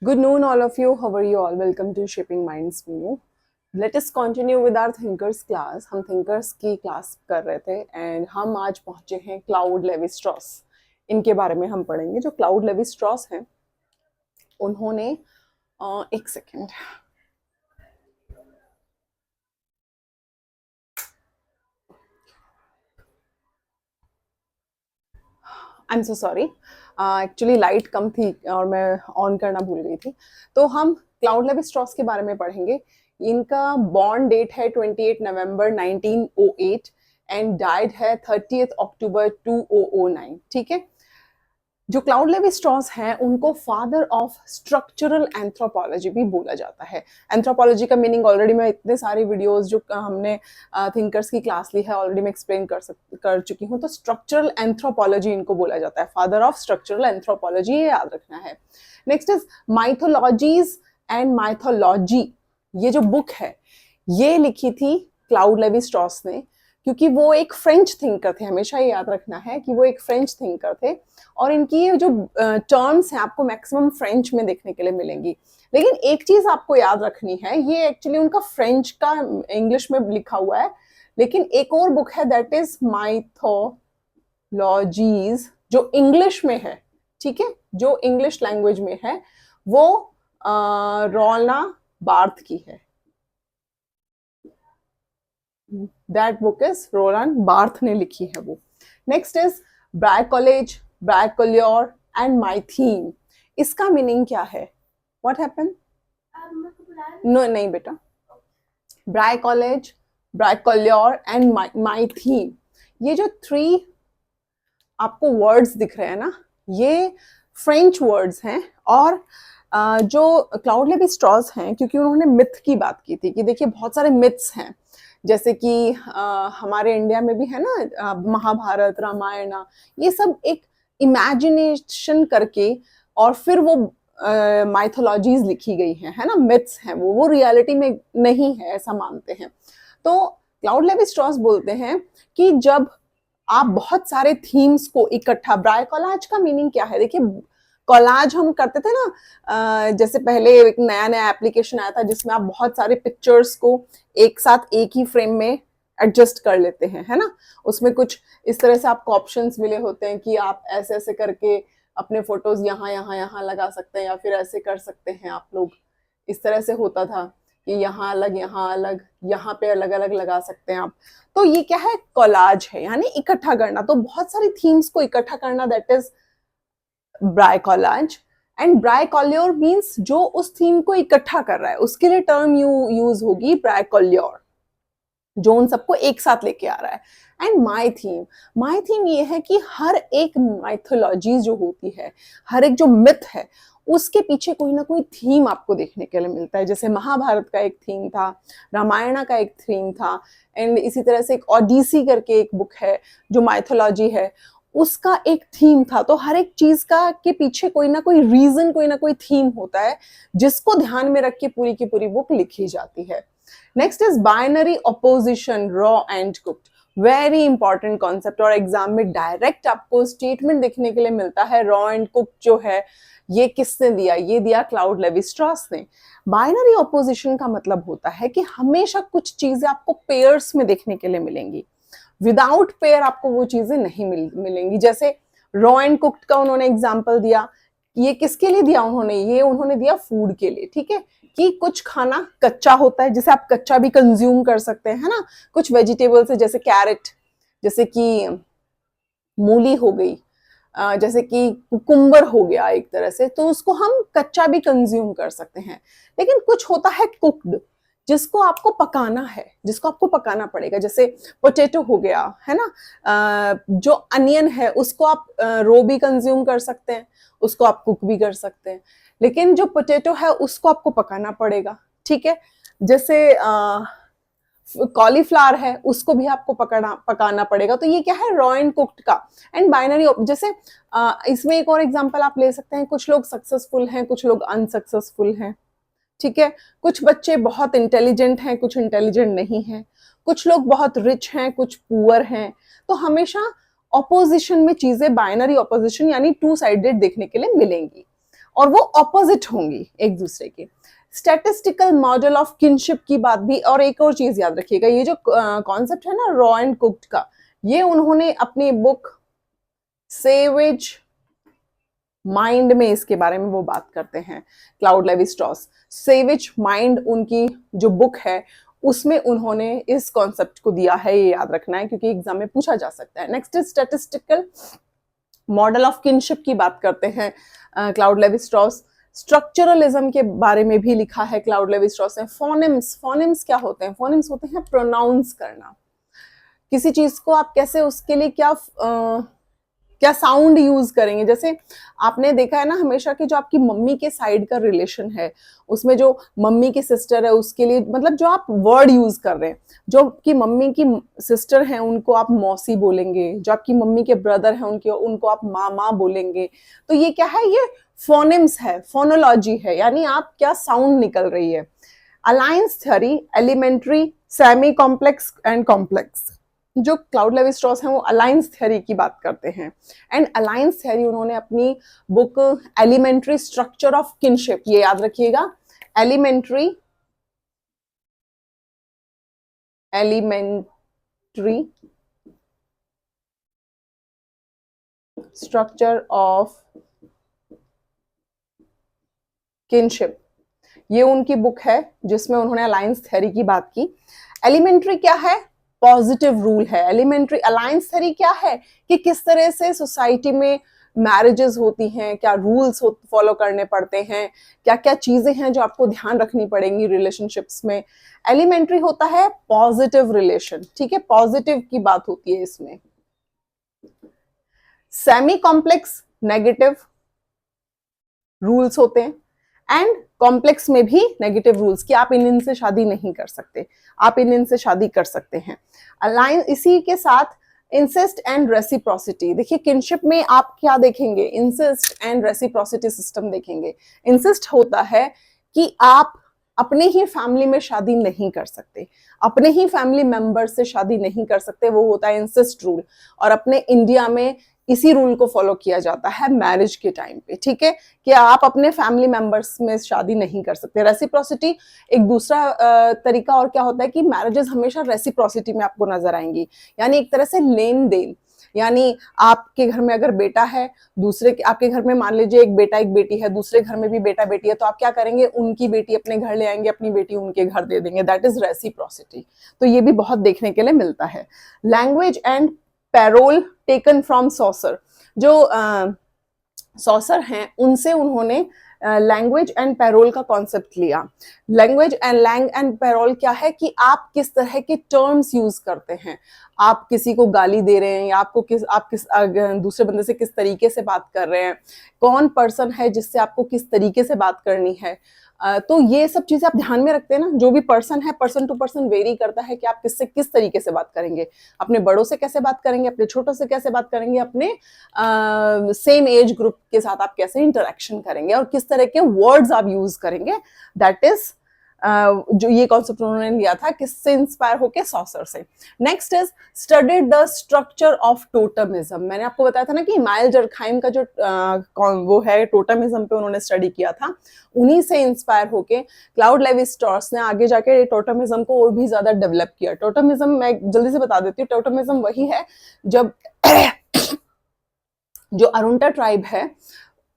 Good noon, all of you. How are you all? Welcome to Shaping Minds Menu. Let us continue with our thinkers class. हम thinkers की class कर रहे थे and हम आज पहुंचे हैं क्लाउड लेवी स्ट्रॉस. इनके बारे में हम पढ़ेंगे. जो क्लाउड लेवी स्ट्रॉस हैं उन्होंने एक second I am so sorry. Actually light कम थी और मैं ऑन करना भूल गई थी. तो हम क्लाउड लेवी स्ट्रॉस के बारे में पढ़ेंगे. इनका बॉर्न डेट है 28 नवंबर 1908 एंड डाइड है 30 अक्टूबर 2009. ठीक है. जो क्लाउड लेवी स्ट्रॉस हैं उनको फादर ऑफ स्ट्रक्चरल एंथ्रोपोलॉजी भी बोला जाता है. एंथ्रोपोलॉजी का मीनिंग ऑलरेडी मैं इतने सारे वीडियोस जो हमने थिंकर्स की क्लास ली है ऑलरेडी मैं एक्सप्लेन कर चुकी हूँ. तो स्ट्रक्चरल एंथ्रोपोलॉजी इनको बोला जाता है. फादर ऑफ स्ट्रक्चरल एंथ्रोपोलॉजी, ये याद रखना है. Next is mythologies and mythology. ये जो बुक है ये लिखी थी क्लाउड लेवी स्ट्रॉस ने, क्योंकि वो एक फ्रेंच थिंकर थे. हमेशा ये याद रखना है कि वो एक फ्रेंच थिंकर थे और इनकी ये जो टर्म्स हैं आपको मैक्सिमम फ्रेंच में देखने के लिए मिलेंगी. लेकिन एक चीज आपको याद रखनी है, ये एक्चुअली उनका फ्रेंच का इंग्लिश में लिखा हुआ है. लेकिन एक और बुक है दैट इज माइथोलॉजीज जो इंग्लिश में है. ठीक है, जो इंग्लिश लैंग्वेज में है वो रोना बार्थ की है. That book is Roland Barthes ने लिखी है वो. Next is bricolage, bricoleur and mytheme. इसका मीनिंग क्या है? What happen? नो नहीं बेटा. ब्राइकोलेज, ब्राइकोल्योर एंड माइथीन, ये जो थ्री आपको वर्ड्स दिख रहे हैं ना, ये फ्रेंच वर्ड्स हैं. और जो क्लाउड लेवी स्ट्रॉस हैं, क्योंकि उन्होंने मिथ की बात की थी कि देखिए बहुत सारे मिथ्स हैं, जैसे कि हमारे इंडिया में भी है ना महाभारत, रामायण, ये सब एक इमेजिनेशन करके और फिर वो माइथोलॉजीज लिखी गई हैं, है ना, मिथ्स हैं. वो रियलिटी में नहीं है ऐसा मानते हैं. तो क्लाउड लेवी स्ट्रॉस बोलते हैं कि जब आप बहुत सारे थीम्स को इकट्ठा, ब्राइकोलाज का मीनिंग क्या है? देखिए कोलाज हम करते थे ना, जैसे पहले एक नया एप्लीकेशन आया था जिसमें आप बहुत सारे पिक्चर्स को एक साथ एक ही फ्रेम में एडजस्ट कर लेते हैं, है ना. उसमें कुछ इस तरह से आपको ऑप्शंस मिले होते हैं कि आप ऐसे ऐसे करके अपने फोटोज यहाँ लगा सकते हैं या फिर ऐसे कर सकते हैं आप लोग. इस तरह से होता था कि यहाँ अलग, यहाँ पे अलग अलग लगा सकते हैं आप. तो ये क्या है? कोलाज है, यानी इकट्ठा करना. तो बहुत सारी थीम्स को इकट्ठा करना, दैट इज ब्राइकोलाज. एंड ब्राइकोल्योर मीन्स जो उस थीम को इकट्ठा कर रहा है, उसके लिए टर्म यूज होगी ब्राइकोल्योर, जो उन सबको एक साथ लेके आ रहा है. एंड माई थीम ये है कि हर एक माइथोलॉजी जो होती है, हर एक जो मिथ है, उसके पीछे कोई ना कोई थीम आपको देखने के लिए मिलता है. जैसे महाभारत का एक थीम था, रामायण का एक थीम था, एंड इसी तरह से एक ओडिसी करके एक बुक है जो माइथोलॉजी है, उसका एक थीम था. तो हर एक चीज का के पीछे कोई ना कोई रीजन, कोई ना कोई थीम होता है जिसको ध्यान में रख के पूरी की पूरी बुक लिखी जाती है. Next is binary opposition, raw and cooked. Very important concept और एग्जाम में डायरेक्ट आपको स्टेटमेंट देखने के लिए मिलता है. रॉ एंड कुक्ड जो है ये किसने दिया? ये दिया क्लाउड लेवी स्ट्रॉस ने. बाइनरी ऑपोजिशन का मतलब होता है कि हमेशा कुछ चीजें आपको पेयर्स में देखने के लिए मिलेंगी. विदाउट पेयर आपको वो चीजें नहीं मिलेंगी. जैसे रॉ एंड कुक्ड का उन्होंने एग्जांपल दिया. ये किसके लिए दिया उन्होंने? ये उन्होंने दिया फूड के लिए. ठीक है, कि कुछ खाना कच्चा होता है जिसे आप कच्चा भी कंज्यूम कर सकते हैं, है ना. कुछ वेजिटेबल्स है जैसे कैरेट, जैसे कि मूली हो गई, जैसे कि कुकुम्बर हो गया एक तरह से, तो उसको हम कच्चा भी कंज्यूम कर सकते हैं. लेकिन कुछ होता है कुक्ड, जिसको आपको पकाना है, जिसको आपको पकाना पड़ेगा. जैसे पोटैटो हो गया, है ना. जो अनियन है उसको आप रो भी कंज्यूम कर सकते हैं, उसको आप कुक भी कर सकते हैं. लेकिन जो पोटैटो है उसको आपको पकाना पड़ेगा. ठीक है. जैसे कॉलीफ्लावर है उसको भी आपको पकाना पड़ेगा. तो ये क्या है? रॉ एंड कुक्ड का. एंड बाइनरी, जैसे इसमें एक और एग्जांपल आप ले सकते हैं. कुछ लोग सक्सेसफुल हैं, कुछ लोग अनसक्सेसफुल हैं. ठीक है. कुछ बच्चे बहुत इंटेलिजेंट हैं, कुछ इंटेलिजेंट नहीं हैं. कुछ लोग बहुत रिच हैं, कुछ पुअर हैं. तो हमेशा ऑपोजिशन में चीजें बाइनरी ऑपोजिशन यानी टू साइडेड देखने के लिए मिलेंगी. और वो ऑपोजिट होंगी एक दूसरे के। स्टैटिस्टिकल मॉडल ऑफ किनशिप की बात भी, और एक और चीज याद रखिएगा, ये जो कॉन्सेप्ट है ना रॉ एंड कुक्ड का, ये उन्होंने अपनी बुक सेवेज माइंड में इसके बारे में वो बात करते हैं, Claude Levi Strauss. Savage mind उनकी जो बुक है उसमें उन्होंने इस कॉन्सेप्ट को दिया है, ये याद रखना है क्योंकि एग्जाम में पूछा जा सकता है। Next is statistical model of kinship की बात करते हैं क्लाउड लेवी स्ट्रॉस। स्ट्रक्चरलिज्म के बारे में भी लिखा है क्लाउड लेवी स्ट्रॉस ने। फोनेम्स, फोनेम्स क्या होते हैं? फोनेम्स होते हैं प्रोनाउंस करना, किसी चीज को आप कैसे, उसके लिए क्या साउंड यूज करेंगे। जैसे आपने देखा है ना हमेशा कि जो आपकी मम्मी के साइड का रिलेशन है उसमें जो मम्मी की सिस्टर है उसके लिए, मतलब जो आप वर्ड यूज कर रहे हैं, जो आपकी मम्मी की सिस्टर हैं उनको आप मौसी बोलेंगे, जो आपकी मम्मी के ब्रदर हैं उनको आप मामा बोलेंगे। तो ये क्या है? ये फोनेम्स है, फोनोलॉजी है, यानी आप क्या साउंड निकल रही है। Alliance theory, elementary, semi complex and complex. जो क्लाउड लेवी स्ट्रॉस हैं वो अलायंस थ्योरी की बात करते हैं। एंड अलायंस थ्योरी उन्होंने अपनी book elementary structure of kinship, ये याद रखिएगा, एलिमेंट्री स्ट्रक्चर ऑफ किनशिप, ये उनकी बुक है जिसमें उन्होंने अलायंस थ्योरी की बात की। एलिमेंट्री क्या है? पॉजिटिव रूल है। एलिमेंट्री अलायंस थ्योरी क्या है कि किस तरह से सोसाइटी में मैरिजेस होती हैं, क्या रूल्स फॉलो करने पड़ते हैं, क्या क्या चीजें हैं जो आपको ध्यान रखनी पड़ेंगी रिलेशनशिप्स में। एलिमेंट्री होता है पॉजिटिव रिलेशन, ठीक है, पॉजिटिव की बात होती है इसमें। सेमी कॉम्प्लेक्स नेगेटिव रूल्स होते हैं, एंड कॉम्प्लेक्स में भी नेगेटिव रूल्स कि आप इन से शादी नहीं कर सकते, आप इन से शादी कर सकते हैं। अलाइन इसी के साथ इंसेस्ट एंड रेसिप्रोसिटी। देखिए किनशिप में आप क्या देखेंगे? इंसेस्ट एंड रेसिप्रोसिटी सिस्टम देखेंगे। इंसेस्ट होता है कि आप अपने ही फैमिली में शादी नहीं कर सकते, अपने ही फैमिली मेंबर से शादी नहीं कर सकते, वो होता है इंसेस्ट रूल। और अपने इंडिया में इसी रूल को फॉलो किया जाता है मैरिज के टाइम पे, ठीक है, कि आप अपने फैमिली मेंबर्स में शादी नहीं कर सकते। रेसिप्रोसिटी एक दूसरा तरीका और क्या होता है कि मैरिजेस हमेशा रेसिप्रोसिटी में आपको नजर आएंगी, यानी एक तरह से लेन देन। यानी आपके घर में अगर बेटा है, दूसरे आपके घर में मान लीजिए एक बेटा एक बेटी है, दूसरे घर में भी बेटा बेटी है, तो आप क्या करेंगे? उनकी बेटी अपने घर ले आएंगे, अपनी बेटी उनके घर दे देंगे। That is reciprocity. तो ये भी बहुत देखने के लिए मिलता है। Language and parole taken from Saussure. जो सॉसर हैं उनसे उन्होंने लैंग्वेज एंड पैरोल का कॉन्सेप्ट लिया। लैंग्वेज एंड पैरोल क्या है कि आप किस तरह के टर्म्स यूज करते हैं, आप किसी को गाली दे रहे हैं या आप किस दूसरे बंदे से किस तरीके से बात कर रहे हैं, कौन पर्सन है जिससे आपको किस तरीके से बात करनी है। तो ये सब चीजें आप ध्यान में रखते हैं ना। जो भी पर्सन है, पर्सन टू पर्सन वेरी करता है कि आप किससे किस तरीके से बात करेंगे, अपने बड़ों से कैसे बात करेंगे, अपने छोटों से कैसे बात करेंगे, अपने सेम एज ग्रुप के साथ आप कैसे इंटरेक्शन करेंगे और किस तरह के वर्ड्स आप यूज करेंगे। दैट इज जो ये कॉन्सेप्ट उन्होंने लिया था किससे इंस्पायर होके? सॉसर से। Next is studied the structure of totemism. मैंने आपको बताया था ना कि इमाइल डर्कहाइम का जो वो है टोटमिज्म पे उन्होंने स्टडी किया था, उन्हीं से इंस्पायर होके क्लाउड लेवी स्ट्रॉस ने आगे जाके टोटमिज्म को और भी ज्यादा डेवलप किया। टोटमिज्म मैं जल्दी से बता देती हूँ, टोटमिज्म वही है जब जो अरुंटा ट्राइब है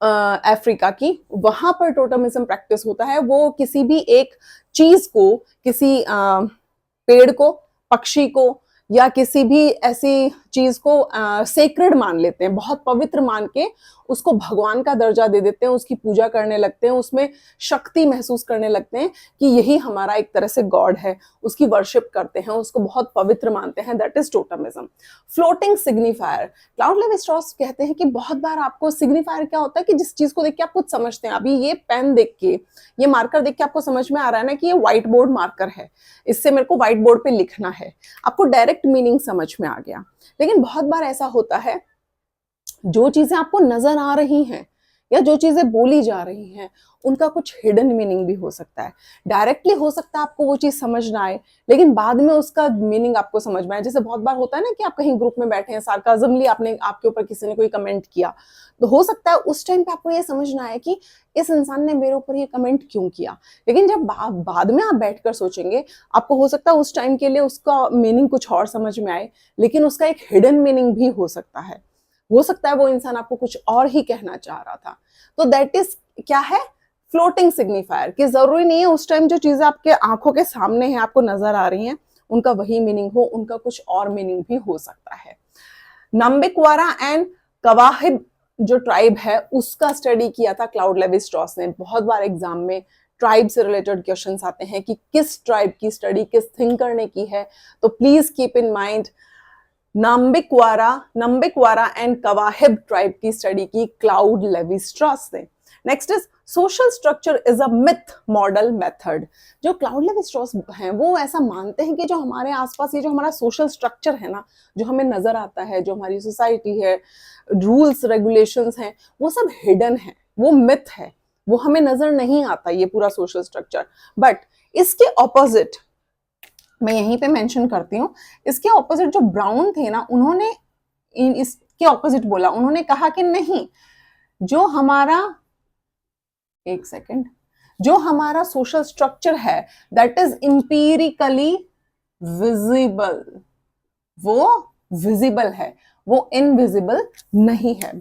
अफ्रीका की, वहां पर टोटमिज्म प्रैक्टिस होता है। वो किसी भी एक चीज को, किसी पेड़ को, पक्षी को या किसी भी ऐसी चीज को सेक्रेड मान लेते हैं, बहुत पवित्र मान के उसको भगवान का दर्जा दे देते हैं, उसकी पूजा करने लगते हैं, उसमें शक्ति महसूस करने लगते हैं कि यही हमारा एक तरह से गॉड है, उसकी वर्शिप करते हैं, उसको बहुत पवित्र मानते हैं। That is totemism. Floating signifier, Claude Levi Strauss कहते हैं कि बहुत बार आपको सिग्निफायर क्या होता है कि जिस चीज को देख के आप कुछ समझते हैं। अभी ये पेन देख के, ये मार्कर देख के आपको समझ में आ रहा है ना कि ये व्हाइट बोर्ड मार्कर है, इससे मेरे को व्हाइट बोर्ड पे लिखना है, आपको डायरेक्ट मीनिंग समझ में आ गया। लेकिन बहुत बार ऐसा होता है जो चीजें आपको नजर आ रही हैं या जो चीजें बोली जा रही हैं उनका कुछ हिडन मीनिंग भी हो सकता है। डायरेक्टली हो सकता है आपको वो चीज समझ ना आए, लेकिन बाद में उसका मीनिंग आपको समझ में आए। जैसे बहुत बार होता है ना कि आप कहीं ग्रुप में बैठे हैं, सार्काज्मली आपने आपके ऊपर किसी ने कोई कमेंट किया, तो हो सकता है उस टाइम पे आपको ये समझ ना आए कि इस इंसान ने मेरे ऊपर ये कमेंट क्यों किया, लेकिन जब बाद में आप बैठकर सोचेंगे, आपको हो सकता है उस टाइम के लिए उसका मीनिंग कुछ और समझ में आए, लेकिन उसका एक हिडन मीनिंग भी हो सकता है। हो सकता है वो इंसान आपको कुछ और ही कहना चाह रहा था। तो दैट इज क्या है, फ्लोटिंग सिग्निफायर, कि जरूरी नहीं है उस टाइम जो चीजें आपके आंखों के सामने हैं, आपको नजर आ रही हैं, उनका वही मीनिंग हो, उनका कुछ और मीनिंग भी हो सकता है। नम्बिक्वारा एंड कवाहिब जो ट्राइब है उसका स्टडी किया था क्लाउड लेवी स्ट्रॉस ने। बहुत बार एग्जाम में ट्राइब से रिलेटेड क्वेश्चंस आते हैं कि किस ट्राइब की स्टडी किस थिंकर ने की है, तो please keep in mind Nambikwara and Kawahib tribe की स्टडी की क्लाउड लेवी स्ट्रॉस ने। Next is social structure is a myth model method. जो क्लाउड लेवी स्ट्रॉस हैं वो ऐसा मानते हैं कि जो हमारे आसपास ये जो हमारा सोशल स्ट्रक्चर है ना, जो हमें नजर आता है, जो हमारी सोसाइटी है, रूल्स रेगुलेशंस हैं, वो सब हिडन है, वो मिथ है, वो हमें नजर नहीं आता ये पूरा सोशल स्ट्रक्चर। बट इसके ऑपोजिट मैं यहीं पे मेंशन करती हूँ, इसके ऑपोजिट जो ब्राउन थे ना, उन्होंने इसके ऑपोजिट बोला। उन्होंने कहा कि नहीं, जो हमारा एक सेकेंड, जो हमारा सोशल स्ट्रक्चर है दैट इज इंपीरिकली विजिबल, वो विजिबल है, वो इनविजिबल नहीं है।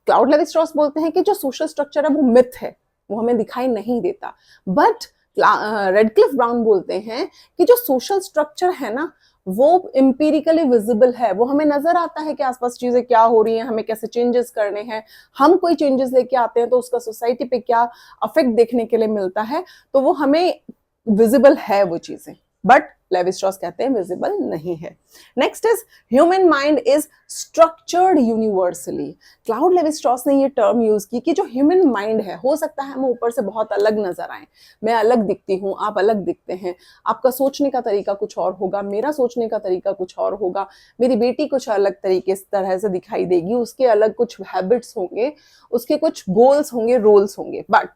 क्लाउड लेवी स्ट्रॉस बोलते हैं कि जो सोशल स्ट्रक्चर है वो मिथ है, वो हमें दिखाई नहीं देता। बट रेडक्लिफ ब्राउन बोलते हैं कि जो सोशल स्ट्रक्चर है ना वो एम्पिरिकली विजिबल है, वो हमें नजर आता है कि आसपास चीजें क्या हो रही हैं, हमें कैसे चेंजेस करने हैं। हम कोई चेंजेस लेके आते हैं तो उसका सोसाइटी पे क्या अफेक्ट देखने के लिए मिलता है, तो वो हमें विजिबल है वो चीजें, बट लेवी स्ट्रॉस कहते हैं विजिबल नहीं है। Next is human mind is structured universally. Cloud Levi Strauss ने ये टर्म यूज की कि जो ह्यूमन माइंड है, हो सकता है हम ऊपर से बहुत अलग नजर आए, मैं अलग दिखती हूँ, आप अलग दिखते हैं, आपका सोचने का तरीका कुछ और होगा, मेरा सोचने का तरीका कुछ और होगा, मेरी बेटी कुछ अलग तरीके इस तरह से दिखाई देगी, उसके अलग कुछ हैबिट्स होंगे, उसके कुछ गोल्स होंगे, रोल्स होंगे। बट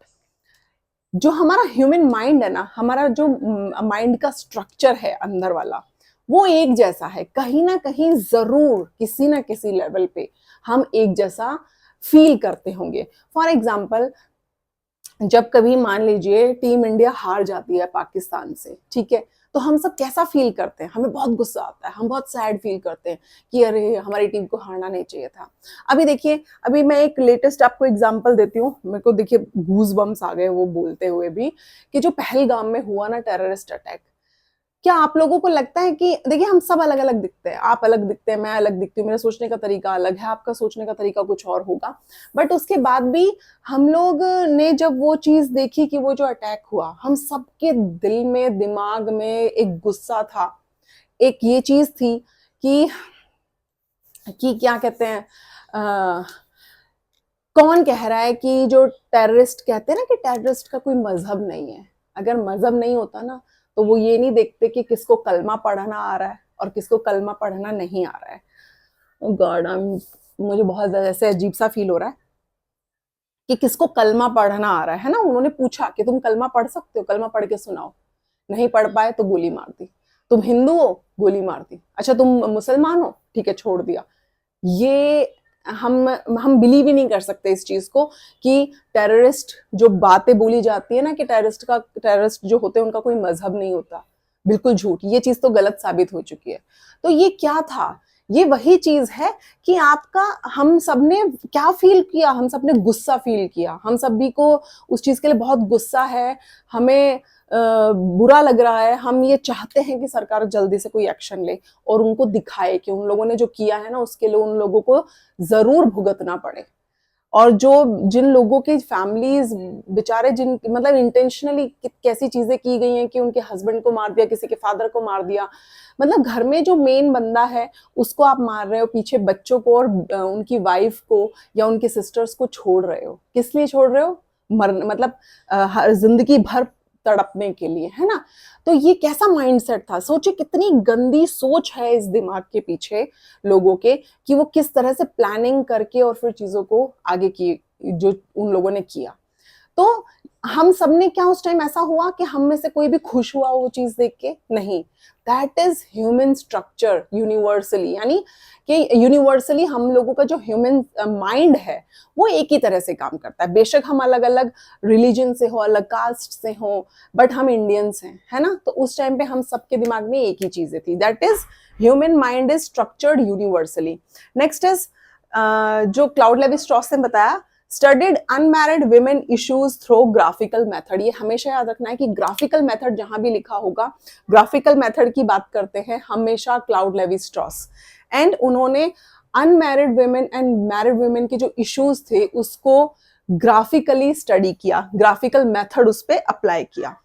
जो हमारा ह्यूमन माइंड है ना, हमारा जो माइंड का स्ट्रक्चर है अंदर वाला, वो एक जैसा है। कहीं ना कहीं जरूर किसी ना किसी लेवल पे हम एक जैसा फील करते होंगे। फॉर एग्जाम्पल, जब कभी मान लीजिए टीम इंडिया हार जाती है पाकिस्तान से, ठीक है, तो हम सब कैसा फील करते हैं, हमें बहुत गुस्सा आता है, हम बहुत सैड फील करते हैं कि अरे हमारी टीम को हारना नहीं चाहिए था। अभी देखिए, अभी मैं एक लेटेस्ट आपको एग्जांपल देती हूँ, मेरे को देखिए गूज बम्स आ गए वो बोलते हुए भी, कि जो पहलगाम में हुआ ना टेररिस्ट अटैक, क्या आप लोगों को लगता है कि देखिए हम सब अलग अलग दिखते हैं, आप अलग दिखते हैं, मैं अलग दिखती हूँ, मेरा सोचने का तरीका अलग है, आपका सोचने का तरीका कुछ और होगा, बट उसके बाद भी हम लोग ने जब वो चीज देखी कि वो जो अटैक हुआ, हम सबके दिल में दिमाग में एक गुस्सा था, एक ये चीज थी कि क्या कहते हैं, कौन कह रहा है कि जो टेररिस्ट कहते हैं ना कि टेररिस्ट का कोई मजहब नहीं है। अगर मजहब नहीं होता ना तो वो ये नहीं देखते कि किसको कलमा पढ़ना आ रहा है और किसको कलमा पढ़ना नहीं आ रहा है। गॉड, मुझे बहुत ज्यादा ऐसे अजीब सा फील हो रहा है कि किसको कलमा पढ़ना आ रहा है ना। उन्होंने पूछा कि तुम कलमा पढ़ सकते हो, कलमा पढ़ के सुनाओ, नहीं पढ़ पाए तो गोली मार दी। तुम हिंदू हो, गोली मार दी। अच्छा तुम मुसलमान हो, ठीक है छोड़ दिया। ये हम बिलीव ही नहीं कर सकते इस चीज को कि टेररिस्ट जो बातें बोली जाती है ना कि टेररिस्ट जो होते हैं उनका कोई मजहब नहीं होता, बिल्कुल झूठ। ये चीज तो गलत साबित हो चुकी है। तो ये क्या था, ये वही चीज है कि आपका, हम सबने क्या फील किया, हम सबने गुस्सा फील किया, हम सभी को उस चीज के लिए बहुत गुस्सा है, हमें बुरा लग रहा है, हम ये चाहते हैं कि सरकार जल्दी से कोई एक्शन ले और उनको दिखाए कि उन लोगों ने जो किया है ना उसके लिए उन लोगों को जरूर भुगतना पड़े। और जो जिन लोगों की फैमिलीज बेचारे, जिन मतलब इंटेंशनली कैसी चीजें की गई हैं कि उनके हस्बैंड को मार दिया, किसी के फादर को मार दिया, मतलब घर में जो मेन बंदा है उसको आप मार रहे हो, पीछे बच्चों को और उनकी वाइफ को या उनके सिस्टर्स को छोड़ रहे हो। किस लिए छोड़ रहे हो? मतलब जिंदगी भर तड़पने के लिए, है ना। तो ये कैसा माइंडसेट था, सोचिए कितनी गंदी सोच है इस दिमाग के पीछे लोगों के, कि वो किस तरह से प्लानिंग करके और फिर चीजों को आगे जो उन लोगों ने किया। तो हम सब ने क्या उस टाइम ऐसा हुआ कि हम में से कोई भी खुश हुआ वो चीज देख के? नहीं। That is human structure universally, यानी कि यूनिवर्सली हम लोगों का जो ह्यूमन माइंड है वो एक ही तरह से काम करता है। बेशक हम अलग अलग रिलीजन से हो, अलग कास्ट से हो, बट हम इंडियंस हैं, है ना। तो उस टाइम पे हम सबके दिमाग में एक ही चीजें थी, that is human mind is structured universally. Next is जो क्लाउड लेवी स्ट्रॉस ने बताया, studied unmarried women issues through graphical method. ये हमेशा याद रखना है कि ग्राफिकल मेथड जहां भी लिखा होगा, ग्राफिकल मेथड की बात करते हैं हमेशा क्लाउड लेवी स्ट्रॉस। एंड उन्होंने unmarried women and married women के जो इश्यूज थे उसको ग्राफिकली स्टडी किया, ग्राफिकल मेथड उस पर अप्लाई किया।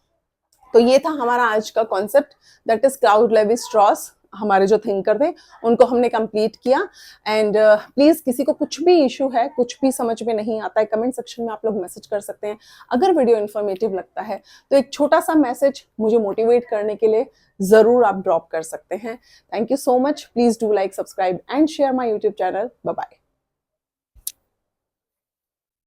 तो ये था हमारा आज का concept, that is cloud Levi straws. हमारे जो थिंकर थे उनको हमने कंप्लीट किया। एंड प्लीज किसी को कुछ भी इशू है, कुछ भी समझ में नहीं आता है, कमेंट सेक्शन में आप लोग मैसेज कर सकते हैं। अगर वीडियो इन्फॉर्मेटिव लगता है तो एक छोटा सा मैसेज मुझे मोटिवेट करने के लिए जरूर आप ड्रॉप कर सकते हैं। Thank you so much. Please do like, subscribe and share my YouTube channel. Bye bye.